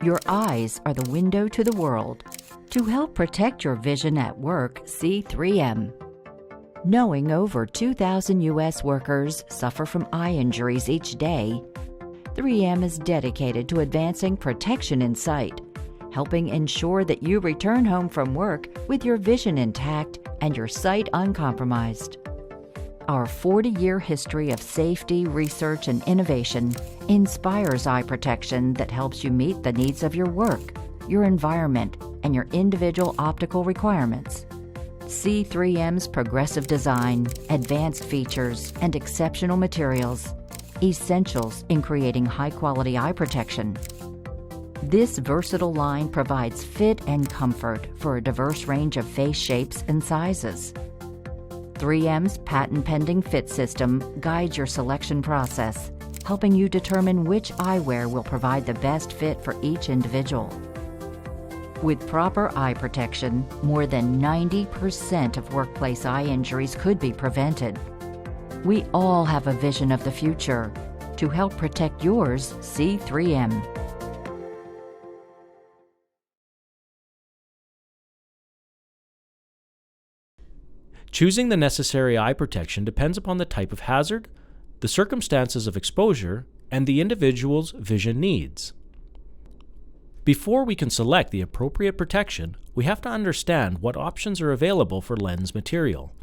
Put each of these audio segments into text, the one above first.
Your eyes are the window to the world. To help protect your vision at work, see 3M. Knowing over 2,000 U.S. workers suffer from eye injuries each day, 3M is dedicated to advancing protection in sight, helping ensure that you return home from work with your vision intact and your sight uncompromised. Our 40-year history of safety, research, and innovation inspires eye protection that helps you meet the needs of your work, your environment, and your individual optical requirements. See 3M's progressive design, advanced features, and exceptional materials, essentials in creating high-quality eye protection. This versatile line provides fit and comfort for a diverse range of face shapes and sizes. 3M's patent-pending fit system guides your selection process, helping you determine which eyewear will provide the best fit for each individual. With proper eye protection, more than 90% of workplace eye injuries could be prevented. We all have a vision of the future. To help protect yours, see 3M. Choosing the necessary eye protection depends upon the type of hazard, the circumstances of exposure, and the individual's vision needs. Before we can select the appropriate protection, we have to understand what options are available for lens material.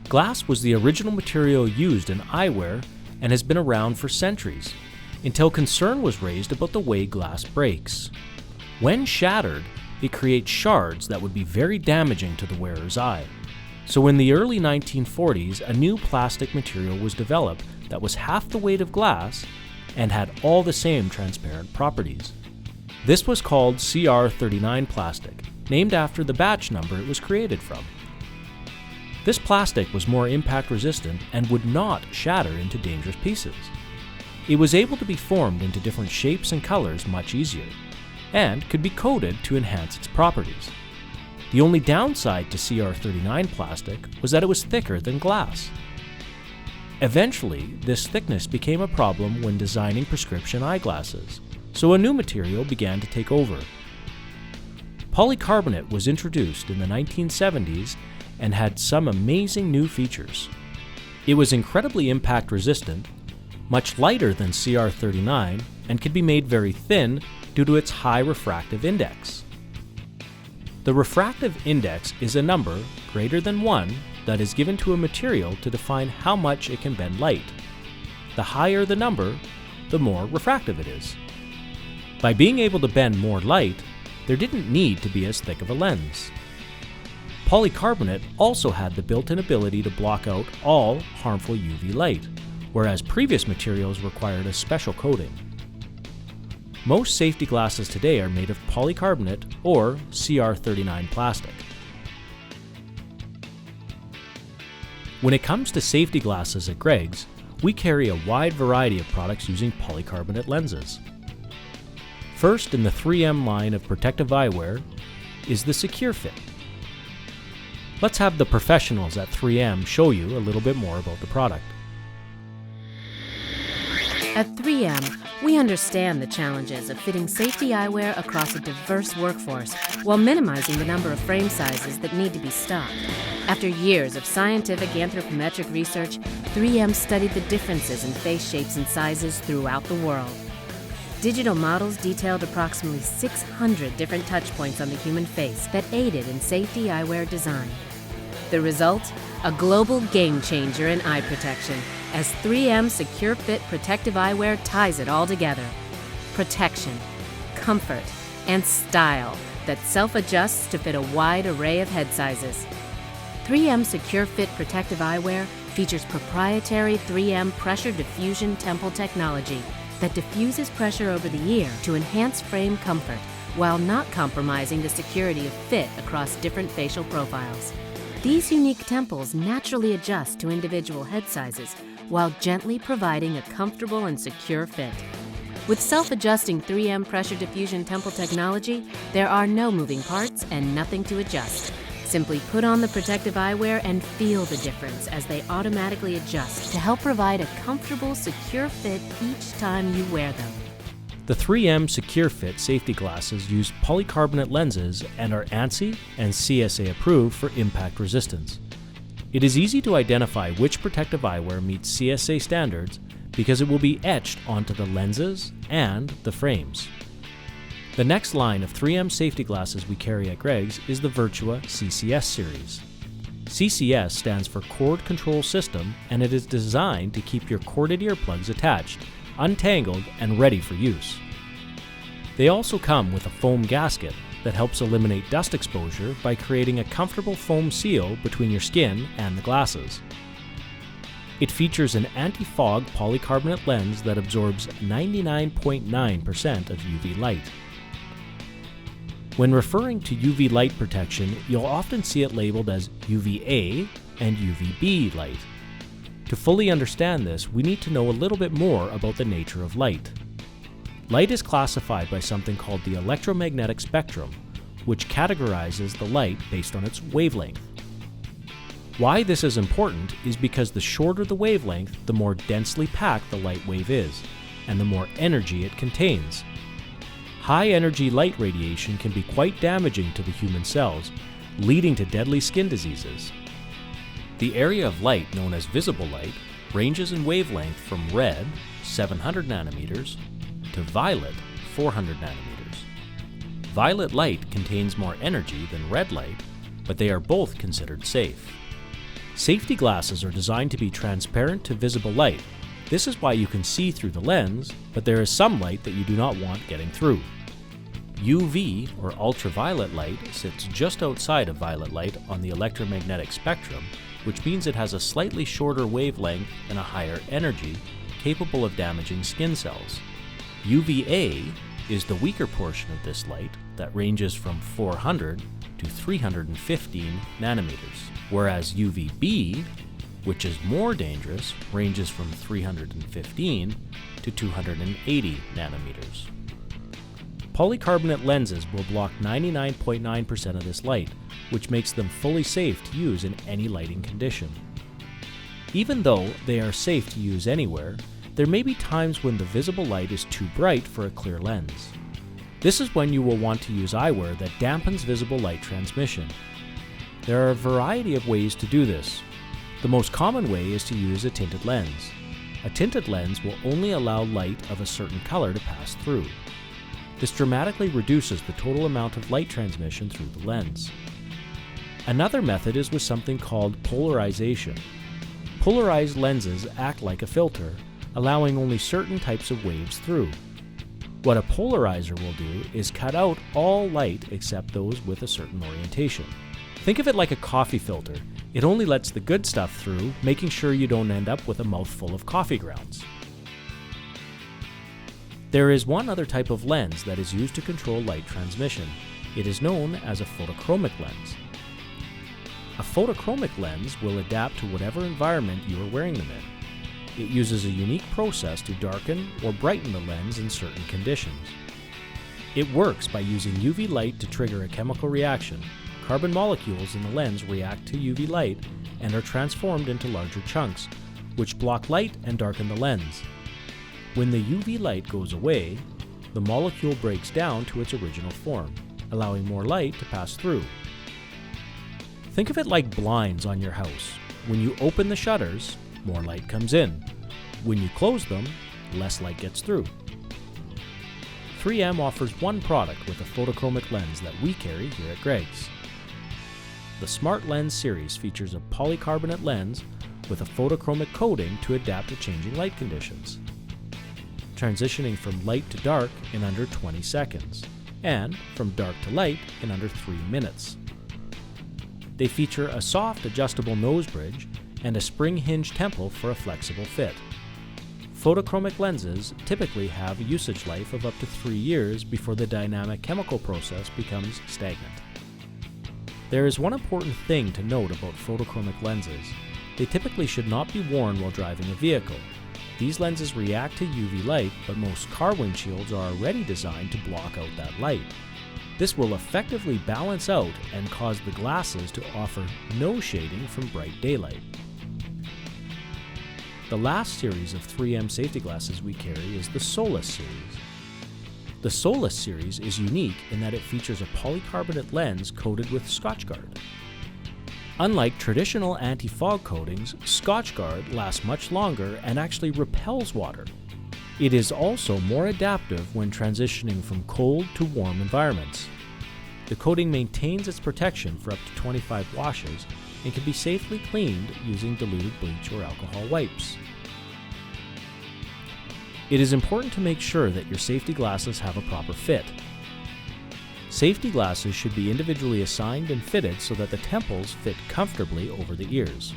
Glass was the original material used in eyewear and has been around for centuries, until concern was raised about the way glass breaks. When shattered, it creates shards that would be very damaging to the wearer's eye. So in the early 1940s, a new plastic material was developed that was half the weight of glass and had all the same transparent properties. This was called CR39 plastic, named after the batch number it was created from. This plastic was more impact resistant and would not shatter into dangerous pieces. It was able to be formed into different shapes and colors much easier, and could be coated to enhance its properties. The only downside to CR39 plastic was that it was thicker than glass. Eventually, this thickness became a problem when designing prescription eyeglasses, so a new material began to take over. Polycarbonate was introduced in the 1970s and had some amazing new features. It was incredibly impact resistant, much lighter than CR39, and could be made very thin due to its high refractive index. The refractive index is a number greater than 1 that is given to a material to define how much it can bend light. The higher the number, the more refractive it is. By being able to bend more light, there didn't need to be as thick of a lens. Polycarbonate also had the built-in ability to block out all harmful UV light, whereas previous materials required a special coating. Most safety glasses today are made of polycarbonate or CR39 plastic. When it comes to safety glasses at Gregg's, we carry a wide variety of products using polycarbonate lenses. First in the 3M line of protective eyewear is the Secure Fit. Let's have the professionals at 3M show you a little bit more about the product. At 3M, we understand the challenges of fitting safety eyewear across a diverse workforce while minimizing the number of frame sizes that need to be stocked. After years of scientific anthropometric research, 3M studied the differences in face shapes and sizes throughout the world. Digital models detailed approximately 600 different touch points on the human face that aided in safety eyewear design. The result? A global game changer in eye protection, as 3M Secure Fit Protective Eyewear ties it all together. Protection, comfort, and style that self-adjusts to fit a wide array of head sizes. 3M Secure Fit Protective Eyewear features proprietary 3M pressure diffusion temple technology that diffuses pressure over the ear to enhance frame comfort while not compromising the security of fit across different facial profiles. These unique temples naturally adjust to individual head sizes while gently providing a comfortable and secure fit. With self-adjusting 3M pressure diffusion temple technology, there are no moving parts and nothing to adjust. Simply put on the protective eyewear and feel the difference as they automatically adjust to help provide a comfortable, secure fit each time you wear them. The 3M Secure Fit safety glasses use polycarbonate lenses and are ANSI and CSA approved for impact resistance. It is easy to identify which protective eyewear meets CSA standards because it will be etched onto the lenses and the frames. The next line of 3M safety glasses we carry at Gregg's is the VIRTUA CCS series. CCS stands for Cord Control System, and it is designed to keep your corded earplugs attached, untangled, and ready for use. They also come with a foam gasket that helps eliminate dust exposure by creating a comfortable foam seal between your skin and the glasses. It features an anti-fog polycarbonate lens that absorbs 99.9% of UV light. When referring to UV light protection, you'll often see it labeled as UVA and UVB light. To fully understand this, we need to know a little bit more about the nature of light. Light is classified by something called the electromagnetic spectrum, which categorizes the light based on its wavelength. Why this is important is because the shorter the wavelength, the more densely packed the light wave is, and the more energy it contains. High-energy light radiation can be quite damaging to the human cells, leading to deadly skin diseases. The area of light known as visible light ranges in wavelength from red, 700 nanometers, to violet, 400 nanometers. Violet light contains more energy than red light, but they are both considered safe. Safety glasses are designed to be transparent to visible light. This is why you can see through the lens, but there is some light that you do not want getting through. UV, or ultraviolet light, sits just outside of violet light on the electromagnetic spectrum, which means it has a slightly shorter wavelength and a higher energy, capable of damaging skin cells. UVA is the weaker portion of this light that ranges from 400 to 315 nanometers, whereas UVB, which is more dangerous, ranges from 315 to 280 nanometers. Polycarbonate lenses will block 99.9% of this light, which makes them fully safe to use in any lighting condition. Even though they are safe to use anywhere, there may be times when the visible light is too bright for a clear lens. This is when you will want to use eyewear that dampens visible light transmission. There are a variety of ways to do this. The most common way is to use a tinted lens. A tinted lens will only allow light of a certain color to pass through. This dramatically reduces the total amount of light transmission through the lens. Another method is with something called polarization. Polarized lenses act like a filter, allowing only certain types of waves through. What a polarizer will do is cut out all light except those with a certain orientation. Think of it like a coffee filter. It only lets the good stuff through, making sure you don't end up with a mouthful of coffee grounds. There is one other type of lens that is used to control light transmission. It is known as a photochromic lens. A photochromic lens will adapt to whatever environment you are wearing them in. It uses a unique process to darken or brighten the lens in certain conditions. It works by using UV light to trigger a chemical reaction. Carbon molecules in the lens react to UV light and are transformed into larger chunks, which block light and darken the lens. When the UV light goes away, the molecule breaks down to its original form, allowing more light to pass through. Think of it like blinds on your house. When you open the shutters, more light comes in. When you close them, less light gets through. 3M offers one product with a photochromic lens that we carry here at Gregg's. The Smart Lens series features a polycarbonate lens with a photochromic coating to adapt to changing light conditions, transitioning from light to dark in under 20 seconds, and from dark to light in under 3 minutes. They feature a soft adjustable nose bridge and a spring hinge temple for a flexible fit. Photochromic lenses typically have a usage life of up to 3 years before the dynamic chemical process becomes stagnant. There is one important thing to note about photochromic lenses. They typically should not be worn while driving a vehicle. These lenses react to UV light, but most car windshields are already designed to block out that light. This will effectively balance out and cause the glasses to offer no shading from bright daylight. The last series of 3M safety glasses we carry is the Solus series. The Solus series is unique in that it features a polycarbonate lens coated with Scotchgard. Unlike traditional anti-fog coatings, Scotchgard lasts much longer and actually repels water. It is also more adaptive when transitioning from cold to warm environments. The coating maintains its protection for up to 25 washes and can be safely cleaned using diluted bleach or alcohol wipes. It is important to make sure that your safety glasses have a proper fit. Safety glasses should be individually assigned and fitted so that the temples fit comfortably over the ears.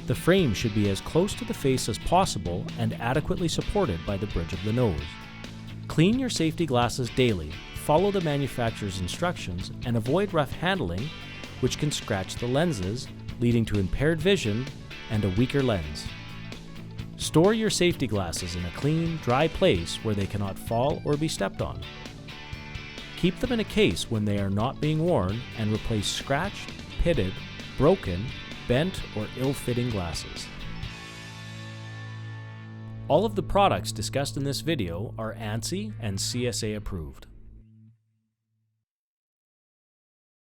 The frame should be as close to the face as possible and adequately supported by the bridge of the nose. Clean your safety glasses daily, follow the manufacturer's instructions, and avoid rough handling, which can scratch the lenses, leading to impaired vision and a weaker lens. Store your safety glasses in a clean, dry place where they cannot fall or be stepped on. Keep them in a case when they are not being worn and replace scratched, pitted, broken, bent, or ill-fitting glasses. All of the products discussed in this video are ANSI and CSA approved.